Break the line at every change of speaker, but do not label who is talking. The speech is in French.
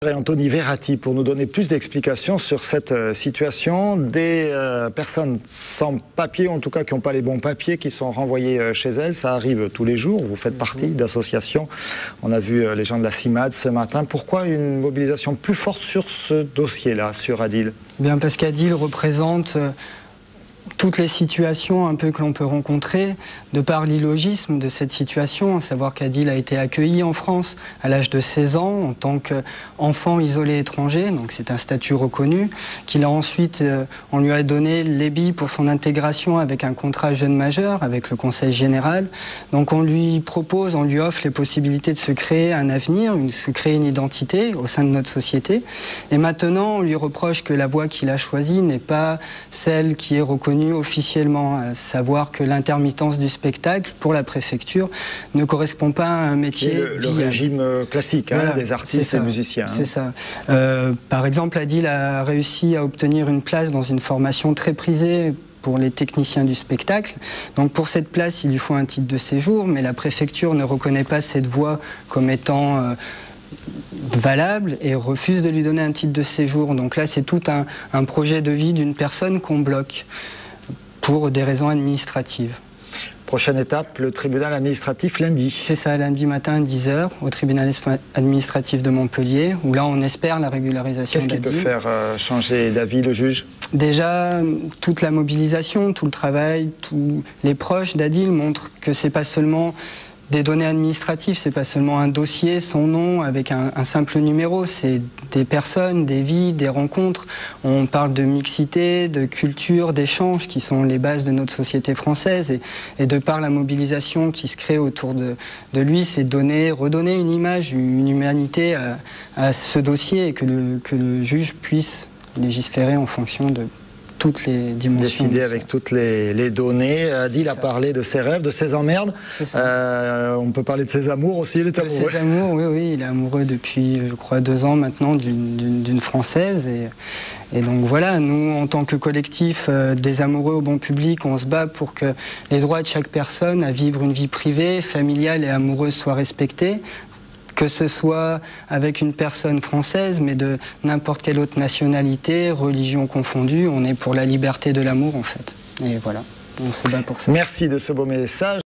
Et Anthony Verratti pour nous donner plus d'explications sur cette situation des personnes sans papier, en tout cas qui n'ont pas les bons papiers, qui sont renvoyées chez elles. Ça arrive tous les jours, vous faites partie d'associations. On a vu les gens de la CIMAD ce matin. Pourquoi une mobilisation plus forte sur ce dossier-là, sur Adil?
Bien parce qu'Adil représente toutes les situations un peu que l'on peut rencontrer, de par l'illogisme de cette situation, à savoir qu'Adil a été accueilli en France à l'âge de 16 ans en tant qu'enfant isolé étranger, donc c'est un statut reconnu, qu'il a ensuite, on lui a donné les billes pour son intégration avec un contrat jeune majeur, avec le Conseil général. Donc on lui propose, on lui offre les possibilités de se créer un avenir, de se créer une identité au sein de notre société. Et maintenant, on lui reproche que la voie qu'il a choisie n'est pas celle qui est reconnue officiellement, à savoir que l'intermittence du spectacle pour la préfecture ne correspond pas à un métier.
Le régime classique, voilà, des artistes et musiciens.
C'est ça. Par exemple, Adil a réussi à obtenir une place dans une formation très prisée pour les techniciens du spectacle. Donc pour cette place, il lui faut un titre de séjour, mais la préfecture ne reconnaît pas cette voie comme étant valable et refuse de lui donner un titre de séjour. Donc là, c'est tout un projet de vie d'une personne qu'on bloque pour des raisons administratives.
Prochaine étape, le tribunal administratif lundi.
C'est ça, lundi matin à 10 h au tribunal administratif de Montpellier, où là on espère la régularisation d'Adil.
Qu'est-ce qui peut faire changer d'avis le juge?
Déjà, toute la mobilisation, tout le travail, tous les proches d'Adil montrent que c'est pas seulement des données administratives, c'est pas seulement un dossier, son nom, avec un simple numéro, c'est des personnes, des vies, des rencontres. On parle de mixité, de culture, d'échange, qui sont les bases de notre société française. Et de par la mobilisation qui se crée autour de lui, c'est redonner une image, une humanité à ce dossier et que le juge puisse légiférer en fonction de toutes les dimensions.
Décider avec toutes les données. Adil a parlé de ses rêves, de ses emmerdes. On peut parler de ses amours aussi, il est amoureux.
De ses amours, oui, il est amoureux depuis, je crois, 2 ans maintenant d'une Française. Et donc voilà, nous, en tant que collectif des amoureux au bon public, on se bat pour que les droits de chaque personne à vivre une vie privée, familiale et amoureuse soient respectés. Que ce soit avec une personne française, mais de n'importe quelle autre nationalité, religion confondue, on est pour la liberté de l'amour en fait. Et voilà, on se bat pour ça.
Merci de ce beau message.